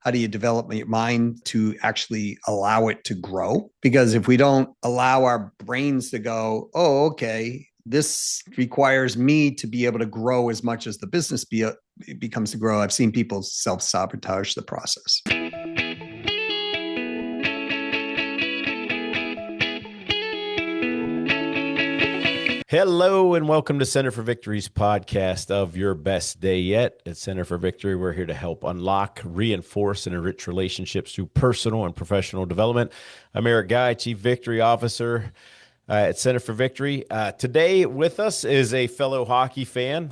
how do you develop your mind to actually allow it to grow? Because if we don't allow our brains to go, oh, okay, this requires me to be able to grow as much as the business becomes to grow. I've seen people self-sabotage the process. Hello and welcome to Center for Victory's podcast of Your Best Day Yet. At Center for Victory, we're here to help unlock, reinforce, and enrich relationships through personal and professional development. I'm Eric Guy, Chief Victory Officer at Center for Victory. Today with us is a fellow hockey fan,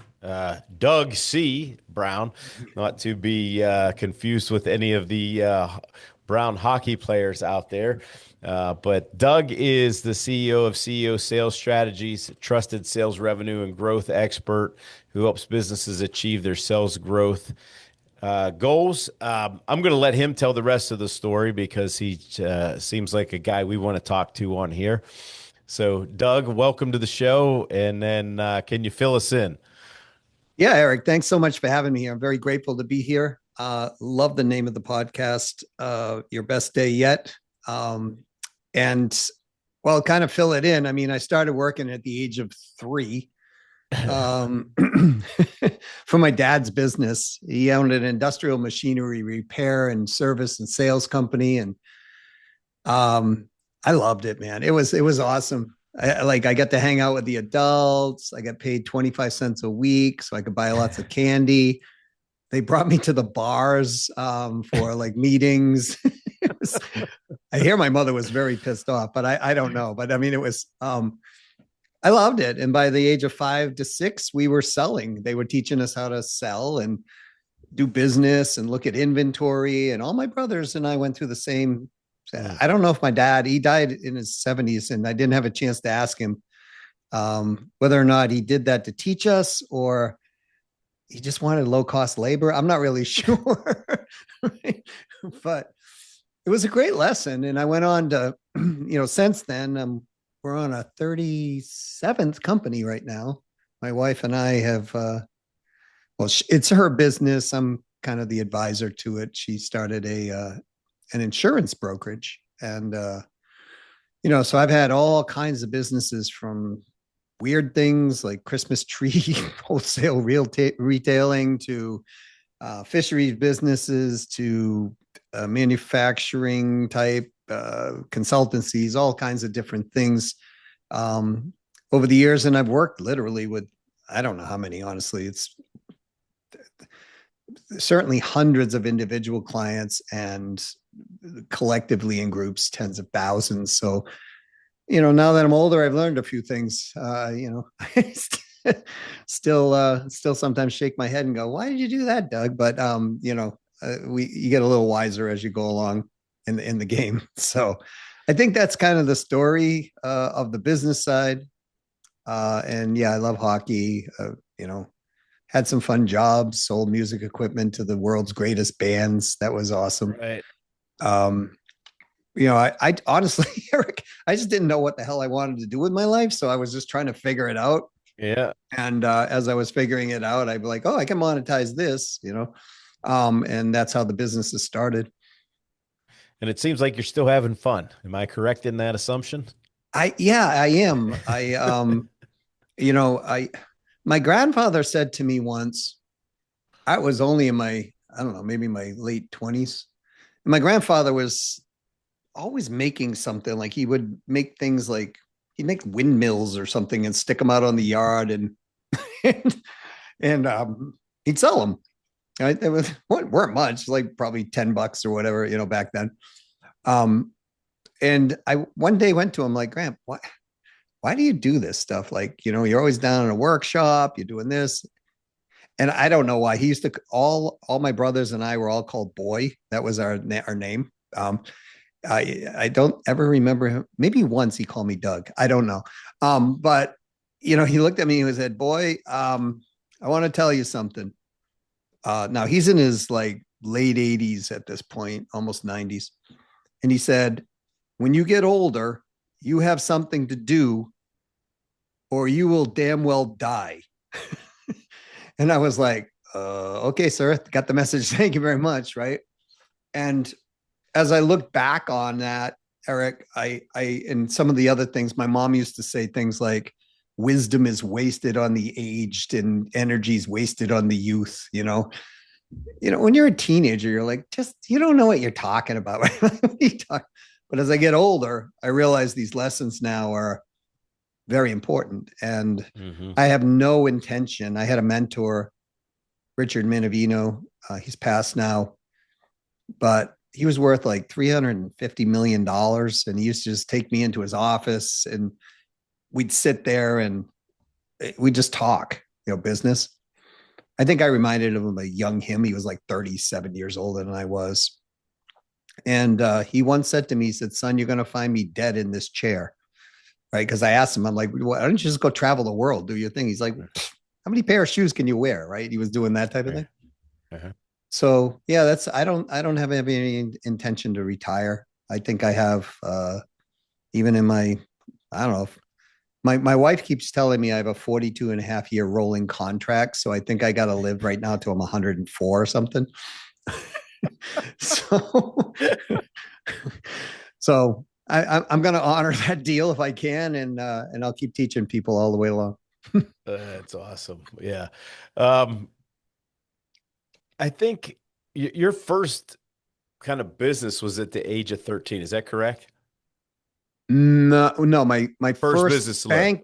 Doug C. Brown, not to be confused with any of the Brown hockey players out there. But Doug is the CEO of CEO Sales Strategies, trusted sales revenue and growth expert who helps businesses achieve their sales growth goals. I'm going to let him tell the rest of the story because he seems like a guy we want to talk to on here. So, Doug, welcome to the show. And then can you fill us in? Yeah, Eric, thanks so much for having me here. I'm very grateful to be here. Love the name of the podcast, Your Best Day Yet. And well, kind of fill it in. I mean, I started working at the age of 3 for my dad's business. He owned an industrial machinery repair and service and sales company. And I loved it, man. It was awesome. I got to hang out with the adults. I got paid 25 cents a week so I could buy lots of candy. They brought me to the bars for like meetings. Was, I hear my mother was very pissed off, but I don't know. But I mean, it was, I loved it. And by the age of 5 to 6, we were selling. They were teaching us how to sell and do business and look at inventory. And all my brothers and I went through the same. I don't know if my dad, he died in his 70s, and I didn't have a chance to ask him whether or not he did that to teach us or he just wanted low cost labor. I'm not really sure, right? But it was a great lesson. And I went on to, since then, we're on a 37th company right now. My wife and I have, it's her business. I'm kind of the advisor to it. She started an insurance brokerage. And, so I've had all kinds of businesses from weird things like Christmas tree wholesale retailing to fisheries businesses to manufacturing type consultancies, all kinds of different things over the years. And I've worked literally with, I don't know how many, honestly, it's certainly hundreds of individual clients and collectively in groups, tens of thousands. So, now that I'm older, I've learned a few things. I still sometimes shake my head and go, "Why did you do that, Doug?" But you get a little wiser as you go along in the game. So, I think that's kind of the story of the business side. And yeah, I love hockey. Had some fun jobs, sold music equipment to the world's greatest bands. That was awesome. Right. I honestly, Eric, I just didn't know what the hell I wanted to do with my life. So I was just trying to figure it out. Yeah. And as I was figuring it out, I'd be like, oh, I can monetize this, and that's how the business has started. And it seems like you're still having fun. Am I correct in that assumption? I am. My grandfather said to me once, I was only in my, I don't know, maybe my late 20s. My grandfather was always making something. Like he would make things like he'd make windmills or something and stick them out on the yard and and he'd sell them. Right? They weren't much, like probably $10 or whatever, back then. And I one day went to him like, Grant, why do you do this stuff? Like, you're always down in a workshop, you're doing this. And I don't know why. He used to all my brothers and I were all called Boy. That was our name. I don't ever remember him. Maybe once he called me Doug. I don't know. But he looked at me and he said, "Boy, I want to tell you something." Now he's in his like late 80s at this point, almost 90s. And he said, "When you get older, you have something to do or you will damn well die." And I was like, okay, sir, got the message. Thank you very much. Right. And as I look back on that, Eric, and some of the other things, my mom used to say things like, wisdom is wasted on the aged and energy is wasted on the youth. When you're a teenager, you're like, just, you don't know what you're talking about. But as I get older, I realize these lessons now are very important. And Mm-hmm. I have no intention. I had a mentor, Richard Minervino. He's passed now, but he was worth like $350 million. And he used to just take me into his office and we'd sit there and we'd just talk, business. I think I reminded him of a young him. He was like 37 years older than I was. And he once said to me, he said, son, you're going to find me dead in this chair. Right. Because I asked him, I'm like, why don't you just go travel the world, do your thing? He's like, how many pair of shoes can you wear? Right. He was doing that type of thing. Uh-huh. So yeah, I don't have any intention to retire. I think I have, even in my, I don't know, my wife keeps telling me I have a 42 and a half year rolling contract. So I think I got to live right now till I'm 104 or something. so, so I'm going to honor that deal if I can. And I'll keep teaching people all the way along. That's awesome. Yeah. Um, I think your first kind of business was at the age of 13. Is that correct? No, no, my First first business loan.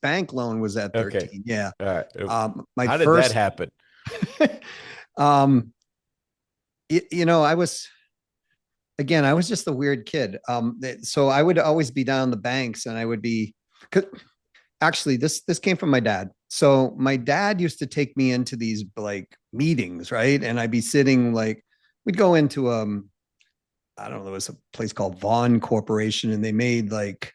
bank loan was at Okay. 13. Yeah. All right. My How did that first, happen? um, I was, again, I was just a weird kid. So I would always be down the banks and I would be, actually, this came from my dad. So my dad used to take me into these like meetings, right? And I'd be sitting like, we'd go into, I don't know, it was a place called Vaughn Corporation and they made like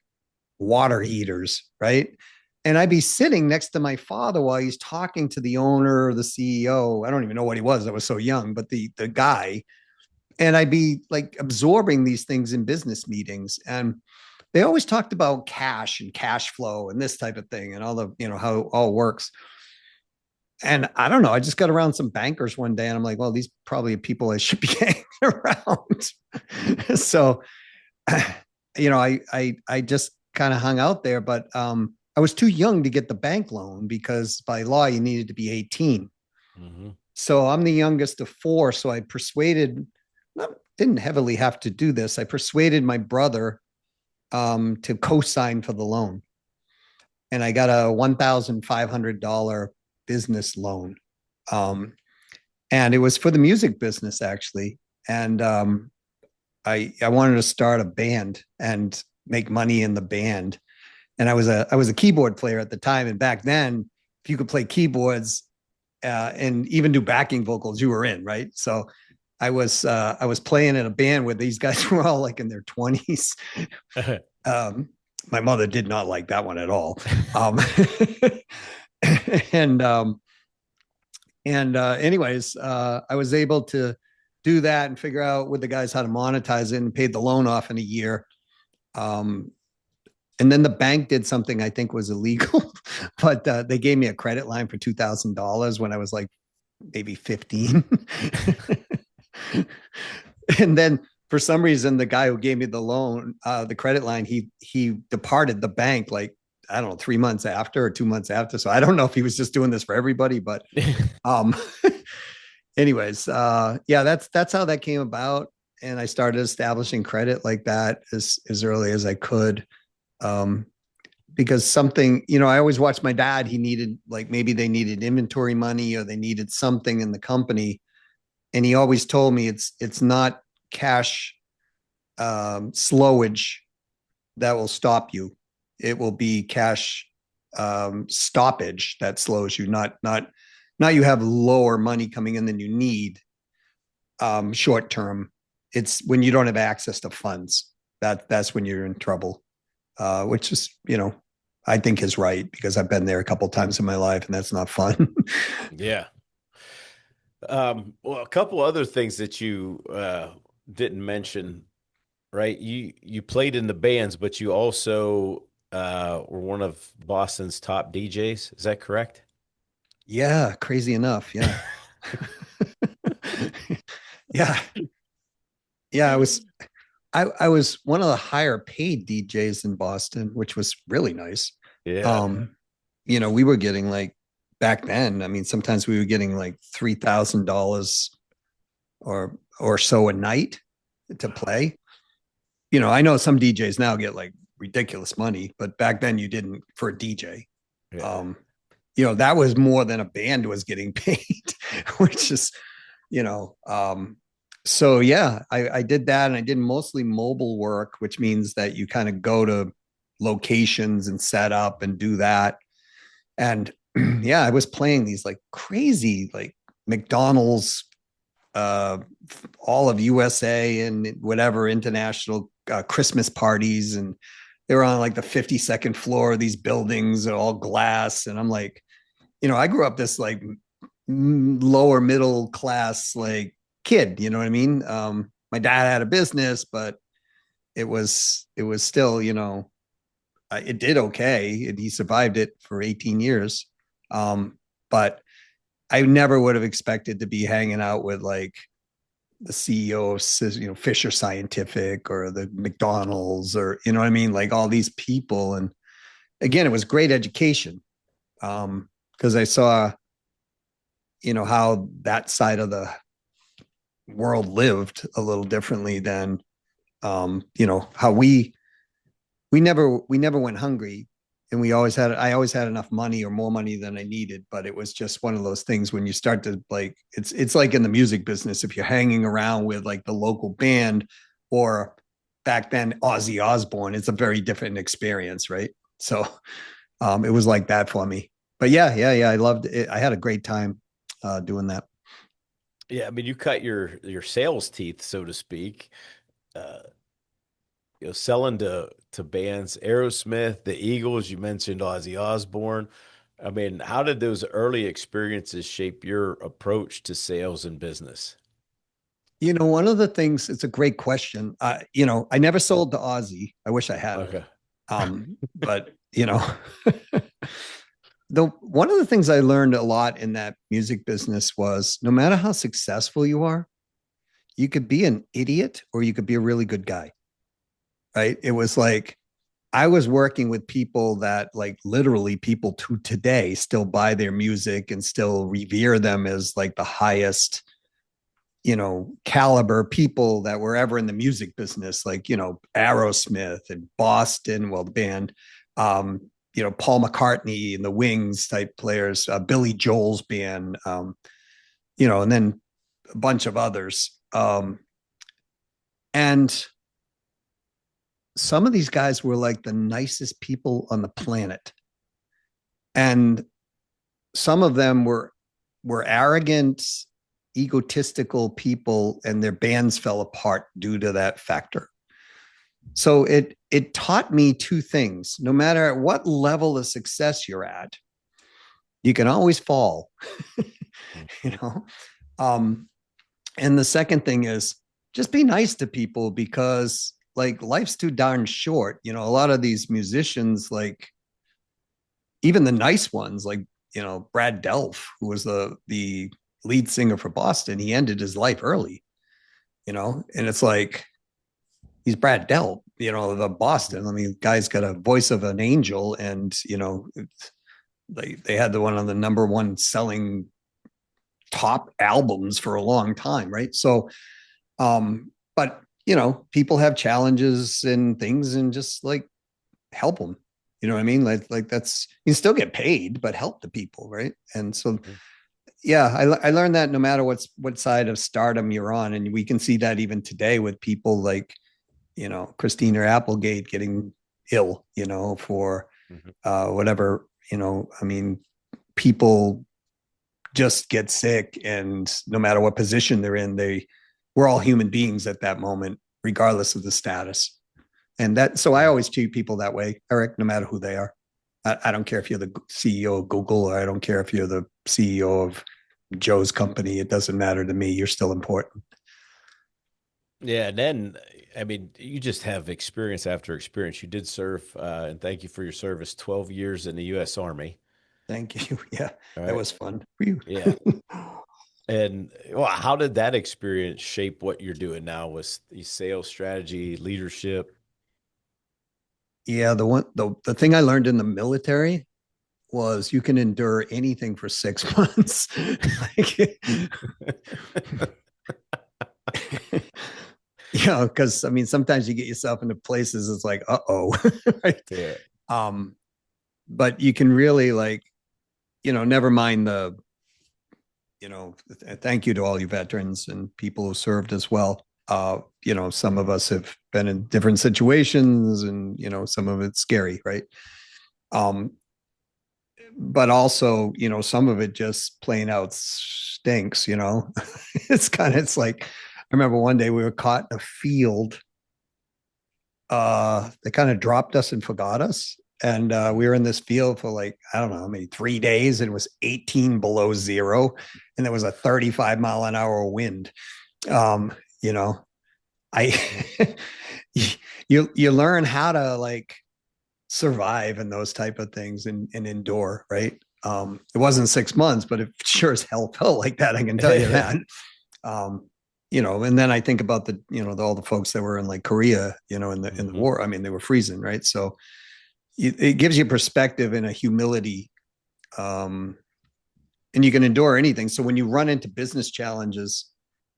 water heaters, right? And I'd be sitting next to my father while he's talking to the owner or the CEO. I don't even know what he was. I was so young, but the guy, and I'd be like absorbing these things in business meetings. And they always talked about cash and cash flow and this type of thing and all the, how it all works. And I don't know, I just got around some bankers one day and I'm like, well, these probably people I should be hanging around. So, I just kind of hung out there, but I was too young to get the bank loan because by law you needed to be 18. Mm-hmm. So I'm the youngest of four. So I persuaded, didn't heavily have to do this. I persuaded my brother to co-sign for the loan, and I got a $1,500 business loan, and it was for the music business actually. And I wanted to start a band and make money in the band. And I was a keyboard player at the time, and back then, if you could play keyboards and even do backing vocals, you were in, right? So I was playing in a band where these guys were all like in their 20s. Um, my mother did not like that one at all. Um, and anyways, I was able to do that and figure out with the guys how to monetize it and paid the loan off in a year. Um, and then the bank did something I think was illegal, but they gave me a credit line for $2,000 when I was like maybe 15. And then for some reason, the guy who gave me the loan, the credit line, he departed the bank like, I don't know, 3 months after or 2 months after. So I don't know if he was just doing this for everybody, but um, anyways, yeah, that's how that came about. And I started establishing credit like that as early as I could. Um, because something, I always watched my dad, he needed, like, maybe they needed inventory money or they needed something in the company. And he always told me it's not cash slowage that will stop you. It will be cash stoppage that slows you, not you have lower money coming in than you need short term. It's when you don't have access to funds. That's when you're in trouble, which is, I think is right because I've been there a couple of times in my life and that's not fun. Yeah. Well, a couple other things that you didn't mention, right? You played in the bands, but you also were one of Boston's top DJs. Is that correct? Yeah, crazy enough. Yeah. Yeah. Yeah, I was one of the higher paid DJs in Boston, which was really nice. Yeah. Um, we were getting like back then, I mean, sometimes we were getting like $3,000 or so a night to Wow. play. I know some DJs now get like ridiculous money, but back then you didn't for a DJ. Yeah. Um, that was more than a band was getting paid, which is, you know, um, so yeah, I did that and I did mostly mobile work, which means that you kind of go to locations and set up and do that. And yeah, I was playing these like crazy, like McDonald's, uh, all of USA and whatever international Christmas parties. And they were on like the 52nd floor of these buildings, all glass. And I'm like, I grew up this like lower middle class like kid, you know what I mean? My dad had a business, but it was still, it did okay and he survived it for 18 years. But I never would have expected to be hanging out with like the CEO of Fisher Scientific or the McDonald's or you know what I mean, like all these people. And again, it was great education because I saw how that side of the world lived a little differently than how we never went hungry, and I always had enough money or more money than I needed. But it was just one of those things when you start to like it's like in the music business, if you're hanging around with like the local band or back then Ozzy Osbourne, it's a very different experience, right? So it was like that for me. But yeah, I loved it. I had a great time doing that. Yeah. I mean, you cut your sales teeth, so to speak. Uh, selling to bands, Aerosmith, the Eagles. You mentioned Ozzy Osbourne. I mean, how did those early experiences shape your approach to sales and business? One of the things, it's a great question. I never sold to Ozzy. I wish I had of. Okay. But the one of the things I learned a lot in that music business was no matter how successful you are, you could be an idiot or you could be a really good guy. Right. It was like I was working with people that like literally people to today still buy their music and still revere them as like the highest caliber people that were ever in the music business, like, Aerosmith and Boston, well, the band, Paul McCartney and the Wings type players, Billy Joel's band, and then a bunch of others. And some of these guys were like the nicest people on the planet. And some of them were arrogant, egotistical people, and their bands fell apart due to that factor. So it taught me two things. No matter at what level of success you're at, you can always fall, you know. Um, and the second thing is just be nice to people because like life's too darn short. A lot of these musicians, like even the nice ones, like Brad Delph, who was the lead singer for Boston, he ended his life early. And it's like he's Brad Delph, the Boston. I mean, guy's got a voice of an angel, and they had the one on the number one selling top albums for a long time, right? So, but people have challenges and things, and just like help them. You know what I mean? Like that's you can still get paid, but help the people, right? And so yeah, I learned that no matter what side of stardom you're on, and we can see that even today with people like Christina Applegate getting ill, for Mhm. whatever, I mean, people just get sick, and no matter what position they're in, we're all human beings at that moment, regardless of the status. And that, so I Yeah. always treat people that way, Eric, no matter who they are. I don't care if you're the CEO of Google, or I don't care if you're the CEO of Joe's company. It doesn't matter to me. You're still important. Yeah, and then I mean, you just have experience after experience. You did serve, and thank you for your service. 12 years in the U.S. Army. Thank you. Yeah, All that right. was fun. Whew. Yeah. And well, how did that experience shape what you're doing now with the sales strategy, leadership? Yeah, the thing I learned in the military was you can endure anything for 6 months. Like, because I mean, sometimes you get yourself into places it's like, uh-oh, right? Yeah. Um, but you can really like, never mind thank you to all you veterans and people who served as well. Some of us have been in different situations and, some of it's scary, right? Um, but also, some of it just plain out stinks. It's like, I remember one day we were caught in a field. They kind of dropped us and forgot us. And we were in this field for like, I don't know, maybe 3 days, and it was 18 below zero. And there was a 35-mile-an-hour wind. Um, you know, I you learn how to like survive in those type of things and endure, right? It wasn't 6 months, but it sure as hell felt like that. I can tell you that. Um, and then I think about all the folks that were in like Korea, in the Mhm. war. I mean, they were freezing, right? So it gives you perspective and a humility, um, and you can endure anything. So when you run into business challenges,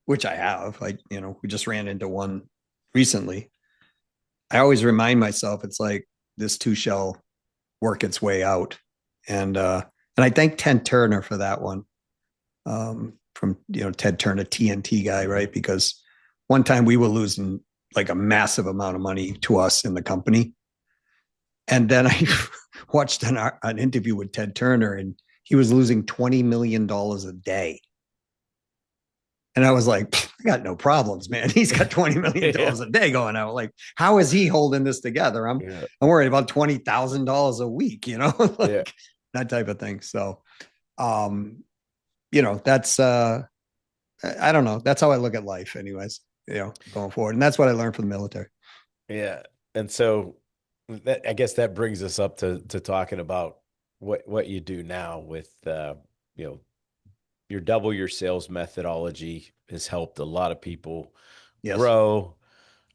which I have, we just ran into one recently. I always remind myself, it's like this too shall work its way out, and I thank Ted Turner for that one. From Ted Turner, TNT guy, right? Because one time we were losing like a massive amount of money to us in the company, and then I watched an interview with Ted Turner, and he was losing $20 million a day. And I was like, I got no problems, man. He's got $20 million Yeah. a day going out. Like, how is he holding this together? I'm Yeah. I'm worried about $20,000 a week, Yeah. like that type of thing. So um, that's I don't know. That's how I look at life, anyways, going forward. And that's what I learned from the military. Yeah. And so I guess that brings us up to talking about what you do now with you know, your double your sales methodology has helped a lot of people Yes. grow,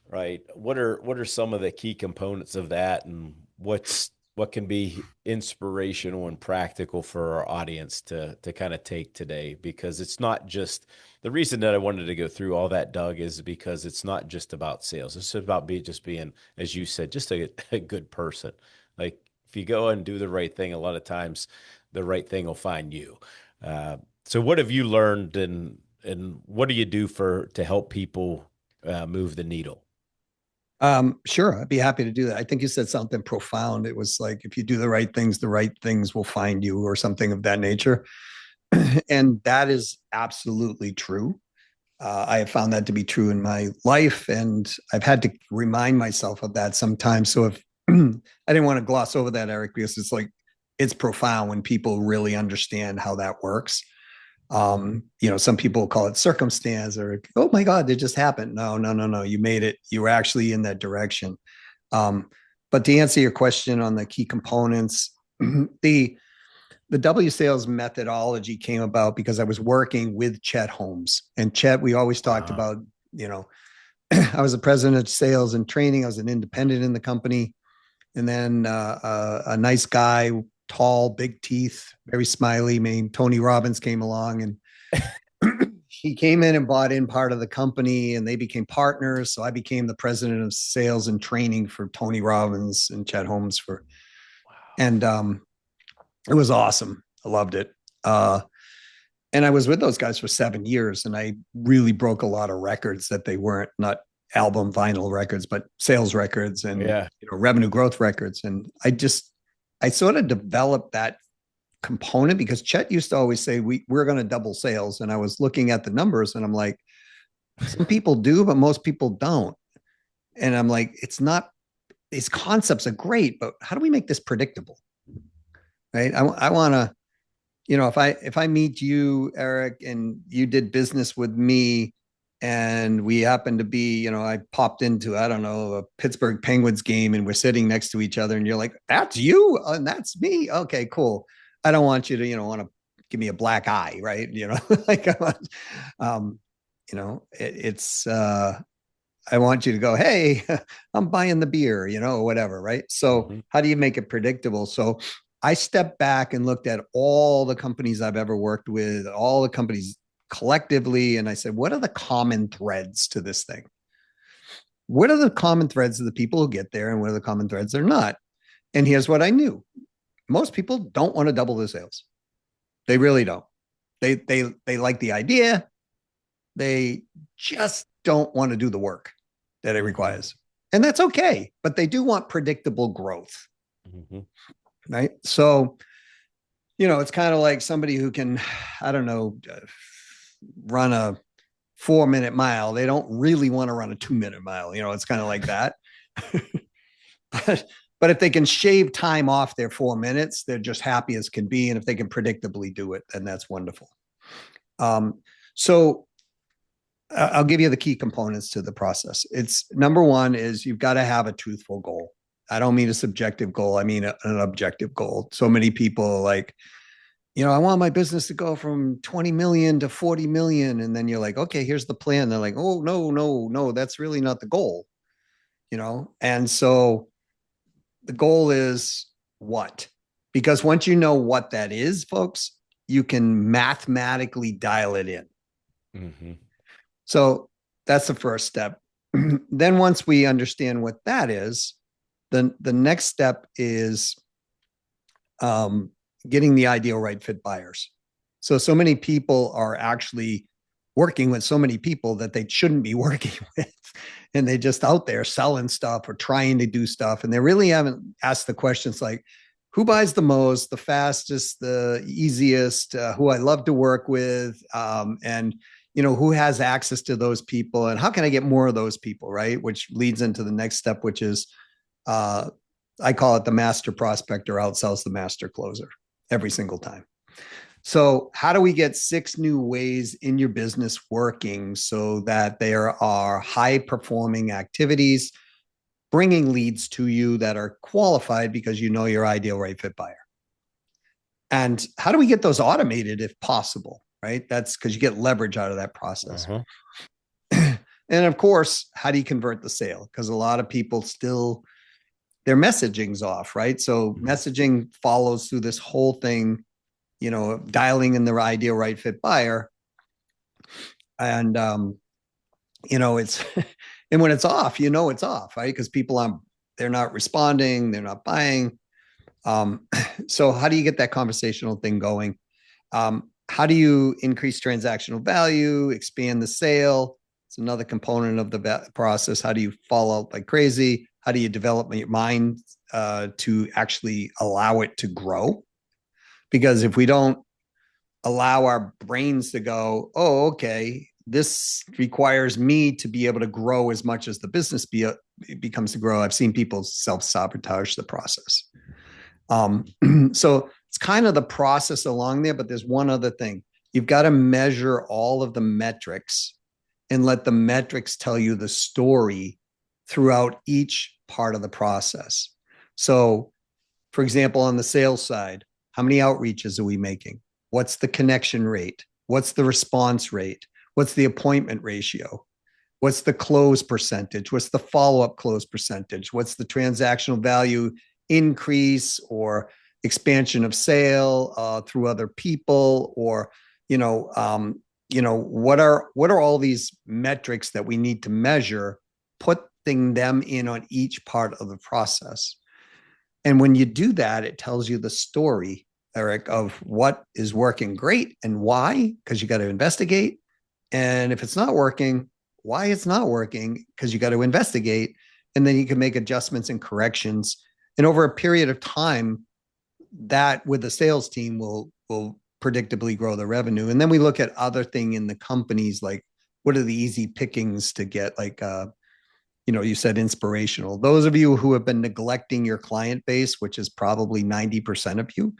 right? What are some of the key components of that, and what can be inspirational and practical for our audience to kind of take today? Because it's not just the reason that I wanted to go through all that, Doug, is because it's not just about sales. It's about just being, as you said, just a good person. Like if you go and do the right thing, a lot of times the right thing will find you. So what have you learned, and what do you do to help people move the needle? Sure, I'd be happy to do that. I think you said something profound. It was like, if you do the right things will find you, or something of that nature. And that is absolutely true. I have found that to be true in my life, and I've had to remind myself of that sometimes. So if I didn't want to gloss over that, Eric, because it's profound when people really understand how that works. Some people call it circumstance, or, oh my God, it just happened. No, no, no, no. You made it. You were actually in that direction. Um, but to answer your question on the key components, the the W sales methodology came about because I was working with Chet Holmes. And Chet, we always talked Uh, about, you know, I was the president of sales and training. I was an independent in the company. And then a nice guy, tall, big teeth, very smiley, named Tony Robbins came along, and he came in and bought in part of the company, and they became partners. So I became the president of sales and training for Tony Robbins and Chet Holmes wow. and it was awesome. I loved it. And I was with those guys for 7 years, and I really broke a lot of records that they weren't, not album vinyl records, but sales records and Yeah. revenue growth records. And I sort of developed that component because Chet used to always say we're going to double sales, and I was looking at the numbers, and I'm like, some people do, but most people don't. And I'm like, it's not. These concepts are great, but how do we make this predictable? Right? I want to, if I meet you, Eric, and you did business with me, and we happen to be, I popped into, I don't know, a Pittsburgh Penguins game, and we're sitting next to each other, and you're like, that's you and that's me. Okay, cool. I don't want you to, want to give me a black eye, right? Like, um, it's, I want you to go, hey, I'm buying the beer, or whatever, right? So Mm-hmm. how do you make it predictable? So I stepped back and looked at all the companies I've ever worked with, all the companies collectively, and I said, what are the common threads to this thing? What are the common threads of the people who get there, and what are the common threads they're not? And here's what I knew: most people don't want to double their sales. They really don't. They like the idea. They just don't want to do the work that it Mm-hmm. requires. And that's okay, but they do want predictable growth, Mm-hmm. right? So, it's kind of like somebody who can, I don't know, run a 4 minute mile. They don't really want to run a 2 minute mile. It's kind of like that. but if they can shave time off their 4 minutes, they're just happy as can be. And if they can predictably do it, then that's wonderful. So I'll give you the key components to the process. It's number one is you've got to have a truthful goal. I don't mean a subjective goal. I mean an objective goal. So many people like, I want my business to go from 20 million to 40 million. And then you're like, okay, here's the plan. They're like, oh, no, no, no, that's really not the goal, And so the goal is what? Because once you know what that is, folks, you can mathematically dial it in. Mm-hmm. So that's the first step. Then once we understand what that is, then the next step is getting the ideal right fit buyers. So many people are actually working with so many people that they shouldn't be working with. And they just out there selling stuff or trying to do stuff. And they really haven't asked the questions like, who buys the most, the fastest, the easiest, who I love to work with, and who has access to those people, and how can I get more of those people, right? Which leads into the next step, which is uh, I call it the master prospector outsells the master closer every single time. So, how do we get 6 new ways in your business working so that there are high performing activities bringing leads to you that are qualified because you know your ideal right fit buyer? And how do we get those automated if possible? Right? That's because you get leverage out of that process. Uh-huh. And of course, how do you convert the sale? Because a lot of people still, their messaging's off, right? So Mm-hmm. messaging follows through this whole thing, dialing in the ideal right fit buyer. And, it's, and when it's off, it's off, right? Because people aren't, they're not responding, they're not buying. So how do you get that conversational thing going? How do you increase transactional value, expand the sale? It's another component of the process. How do you follow up like crazy? How do you develop your mind to actually allow it to grow? Because if we don't allow our brains to go, oh, okay, this requires me to be able to grow as much as the business becomes to grow. I've seen people self-sabotage the process. So it's kind of the process along there, but there's one other thing. You've got to measure all of the metrics and let the metrics tell you the story throughout each part of the process. So, for example, on the sales side, how many outreaches are we making? What's the connection rate? What's the response rate? What's the appointment ratio? What's the close percentage? What's the follow-up close percentage? What's the transactional value increase or expansion of sale through other people? Or, what are all these metrics that we need to measure, putting them in on each part of the process? And when you do that, it tells you the story, Eric, of what is working great and why, because you got to investigate. And if it's not working, why it's not working, because you got to investigate. And then you can make adjustments and corrections. And over a period of time, that with the sales team will predictably grow the revenue. And then we look at other thing in the companies, like what are the easy pickings to get, like you said inspirational. Those of you who have been neglecting your client base, which is probably 90% of you,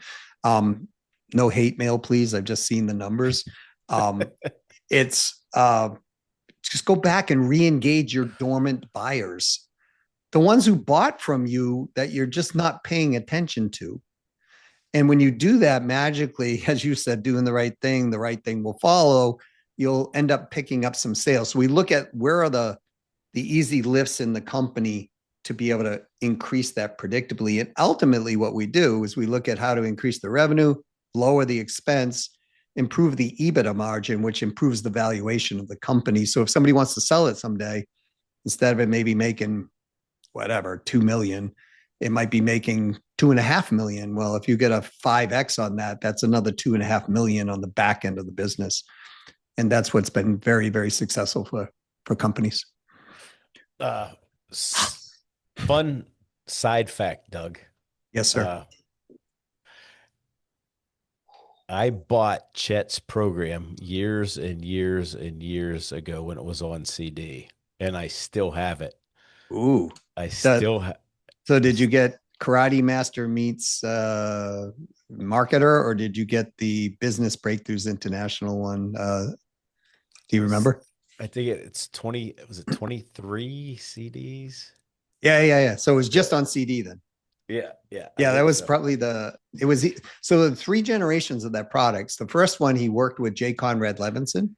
no hate mail, please. I've just seen the numbers. It's just go back and re-engage your dormant buyers, the ones who bought from you that you're just not paying attention to. And when you do that magically, as you said, doing the right thing will follow. You'll end up picking up some sales. So we look at where are the easy lifts in the company to be able to increase that predictably. And ultimately, what we do is we look at how to increase the revenue, lower the expense, improve the EBITDA margin, which improves the valuation of the company. So if somebody wants to sell it someday, instead of it maybe making whatever 2 million, it might be making 2.5 million. Well, if you get a 5x on that, that's another 2.5 million on the back end of the business. And that's what's been very, very successful for companies. Uh, Fun side fact, Doug. Yes, sir. Uh, I bought Chet's program years and years and years ago when it was on CD, and I still have it. Ooh. I That, still have. so did you get Karate Master meets Marketer, or did you get the Business Breakthroughs International one? Do you remember? I think it's 20. Was it 23 CDs? Yeah. So it was Yeah, just on CD then. yeah. I Yeah, that think was so. probably it was, so the three generations of that products. The first one, he worked with J. Conrad Levinson,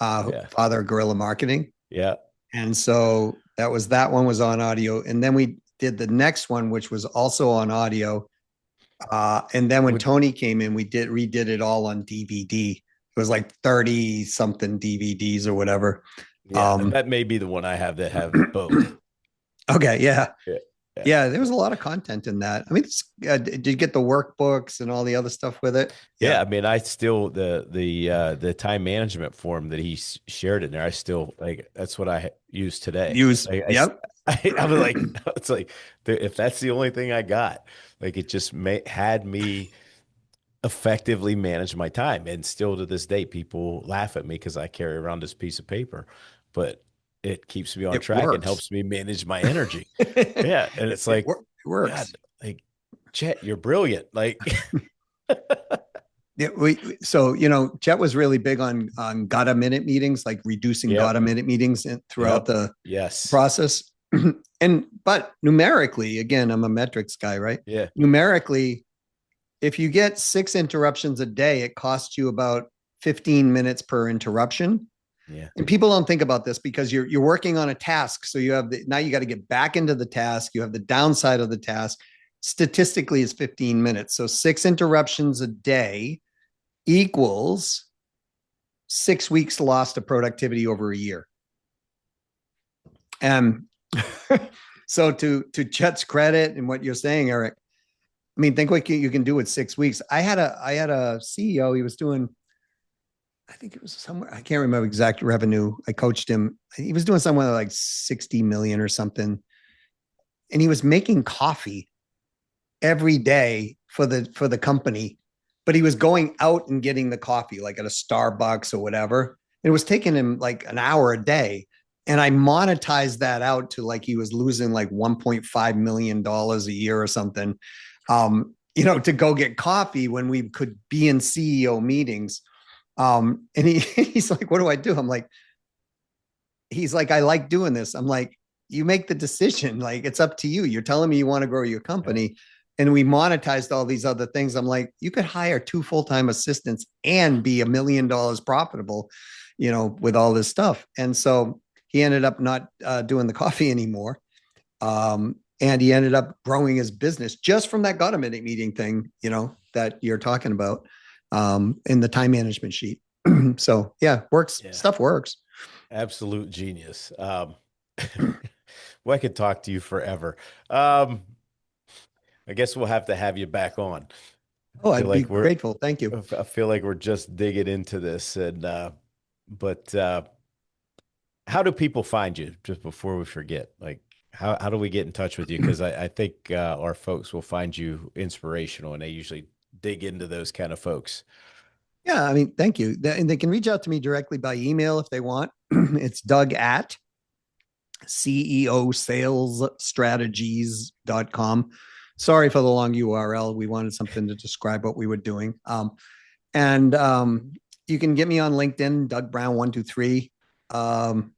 Yeah, father of guerrilla marketing. yeah. And so that one was on audio. And then we did the next one, which was also on audio. And then when Would Tony came in, we redid it all on DVD. It was like 30 something DVDs or whatever. Yeah, Um, that may be the one I have that have both. okay. Yeah. Yeah, yeah. Yeah. There was a lot of content in that. I mean, did you get the workbooks and all the other stuff with it? Yeah. Yeah, I mean, I still the time management form that he shared in there. I still like that's what I use today. Yep. I was like, it's like if that's the only thing I got, like it just had me effectively manage my time. And still to this day, people laugh at me because I carry around this piece of paper, but it keeps me on It track and works. helps me manage my energy. it, Yeah, and it's like, it works. God, like Chet, you're brilliant. Like, Yeah, so Chet was really big on gotta minute meetings, like reducing yep, gotta minute meetings throughout yep, the yes, process. And but numerically, again, I'm a metrics guy, right? yeah, Numerically, if you get 6 interruptions a day, it costs you about 15 minutes per interruption. yeah. And people don't think about this because you're working on a task. So now you got to get back into the task. You have the downside of the task. Statistically, is 15 minutes. So 6 interruptions a day equals 6 weeks lost of productivity over a year. And so to Chet's credit and what you're saying, Eric, I mean, think what you can do with 6 weeks. I had a CEO. He was doing, I think it was somewhere. I can't remember exact revenue. I coached him. He was doing somewhere like 60 million or something, and he was making coffee every day for the company, but he was going out and getting the coffee like at a Starbucks or whatever. It was taking him like an hour a day. And I monetized that out to like he was losing like $1.5 million a year or something, to go get coffee when we could be in CEO meetings. And he's like, what do I do? I'm like, he's like, I like doing this. I'm like, you make the decision. Like, it's up to you. You're telling me you want to grow your Yeah. company. And we monetized all these other things. I'm like, you could hire 2 full-time assistants and be $1 million profitable, with all this stuff. And so he ended up not doing the coffee anymore. And he ended up growing his business just from that got meeting thing, that you're talking about, in the time management sheet. So yeah, works. Yeah, Stuff works. absolute genius. Well, I could talk to you forever. Um, I guess we'll have to have you back on. Oh, I feel I'd be like we're grateful. Thank you. I feel like we're just digging into this and but how do people find you just before we forget? Like how do we get in touch with you? Because I think our folks will find you inspirational and they usually dig into those kind of folks. Yeah, I mean, thank you. And they can reach out to me directly by email if they want. It's Doug at ceosalesstrategies.com. Sorry for the long URL. We wanted something to describe what we were doing. And you can get me on LinkedIn, Doug Brown 123. Um,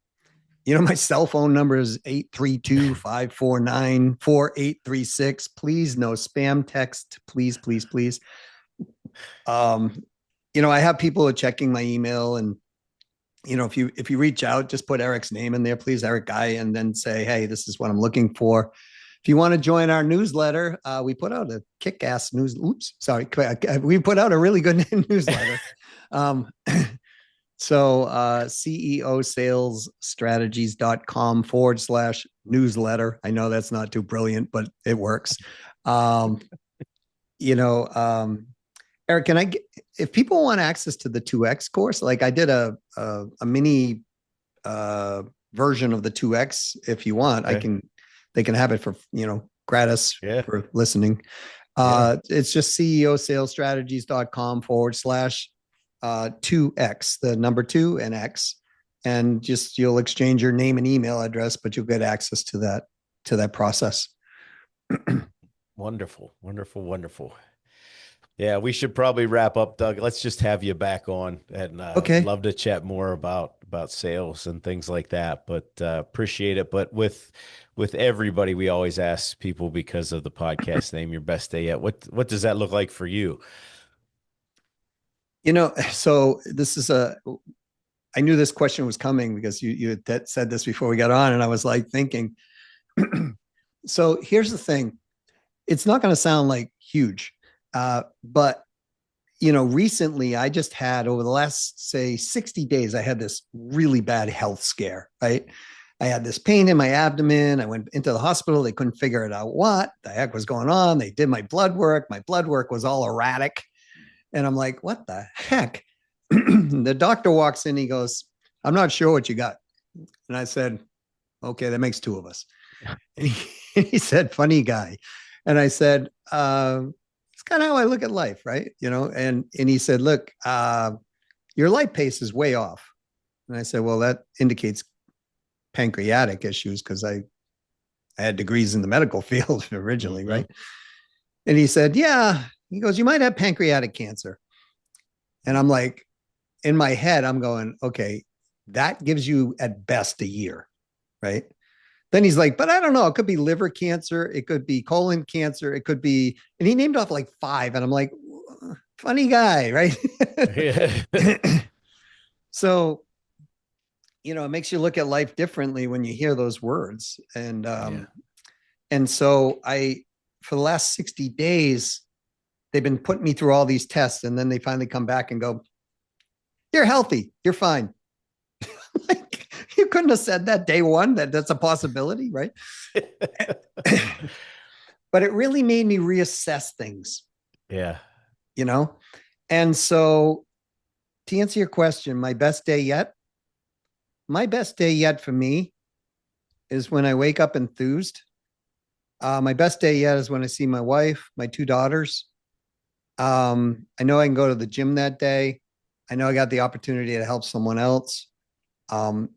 My cell phone number is 832-549-4836. Please, no spam text. Please, please, please. Um, I have people who are checking my email, and if you reach out, just put Eric's name in there, please, Eric Guy, and then say, hey, this is what I'm looking for. If you want to join our newsletter, we put out a kick-ass news. Oops, sorry. We put out a really good newsletter. Um, so ceosalesstrategies.com/newsletter. I know that's not too brilliant, but it works. Um, you know, Eric, can I get, if people want access to the 2X course, like I did a mini uh, version of the 2X. If you want, Okay. they can have it for, gratis Yeah. for listening. Yeah. It's just ceosalesstrategies.com/2X, the number 2 and X. And just, you'll exchange your name and email address, but you'll get access to that process. Wonderful. Wonderful. Wonderful. Yeah, we should probably wrap up, Doug. Let's just have you back on, and Okay. love to chat more about sales and things like that. But appreciate it. But with everybody, we always ask people, because of the podcast name, your best day yet. What does that look like for you? So I knew this question was coming because you had said this before we got on, and I was like thinking. So here's the thing: it's not going to sound like huge, but recently I just had, over the last, say, 60 days, I had this really bad health scare. Right, I had this pain in my abdomen. I went into the hospital. They couldn't figure it out what the heck was going on. They did my blood work. My blood work was all erratic, and I'm like, what the heck? The doctor walks in. He goes, I'm not sure what you got. And I said, okay, that makes two of us. And he said, funny guy. And I said, it's kind of how I look at life, right? And he said, look, your life pace is way off. And I said, well, that indicates pancreatic issues, because I had degrees in the medical field originally, Mm-hmm. right? And he said, yeah. He goes, you might have pancreatic cancer. And I'm like, in my head, I'm going, okay, that gives you at best a year, right? Then he's like, but I don't know. It could be liver cancer. It could be colon cancer. It could be, and he named off like five. And I'm like, funny guy, right? Yeah. So, it makes you look at life differently when you hear those words. Yeah. And so for the last 60 days, they've been putting me through all these tests. And then they finally come back and go, you're healthy. You're fine. Like, you couldn't have said that day one, that's a possibility, right? But it really made me reassess things, Yeah. you know? And so, to answer your question, my best day yet for me is when I wake up enthused. My best day yet is when I see my wife, my two daughters. I know I can go to the gym that day. I know I got the opportunity to help someone else. Um,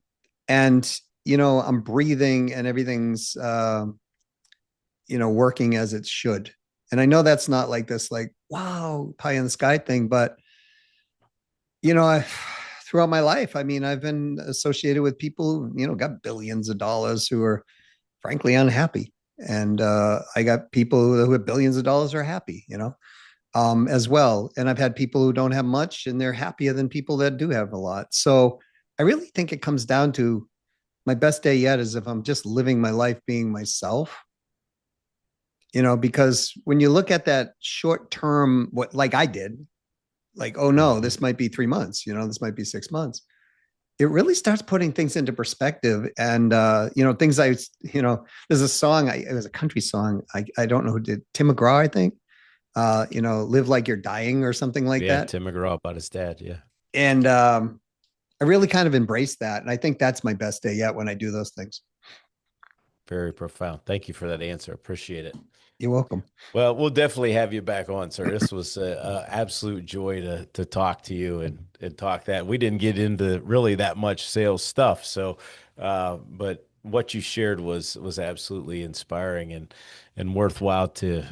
and, I'm breathing and everything's, working as it should. And I know that's not like this, like, wow, pie in the sky thing, but, I, throughout my life, I mean, I've been associated with people who, got billions of dollars who are frankly unhappy. And I got people who have billions of dollars are happy, as well. And I've had people who don't have much and they're happier than people that do have a lot. So I really think it comes down to, my best day yet is if I'm just living my life being myself, because when you look at that short term, what, like I did, like, oh no, Mm-hmm. this might be 3 months, this might be 6 months. It really starts putting things into perspective. And, things there's a song, it was a country song. I don't know who did, Tim McGraw, I think, live like you're dying or something like Yeah. that. Tim McGraw about his dad. Yeah. And I really kind of embraced that. And I think that's my best day yet when I do those things. Very profound. Thank you for that answer. Appreciate it. You're welcome. Well, we'll definitely have you back on, sir. This was a absolute joy to talk to you and talk that. We didn't get into really that much sales stuff, so but what you shared was absolutely inspiring and worthwhile to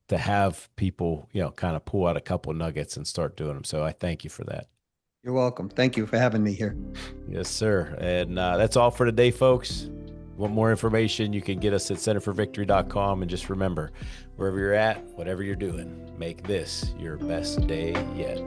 have people, kind of pull out a couple of nuggets and start doing them. So I thank you for that. You're welcome. Thank you for having me here. Yes, sir. And that's all for today, folks. Want more information, you can get us at centerforvictory.com. And just remember, wherever you're at, whatever you're doing, make this your best day yet.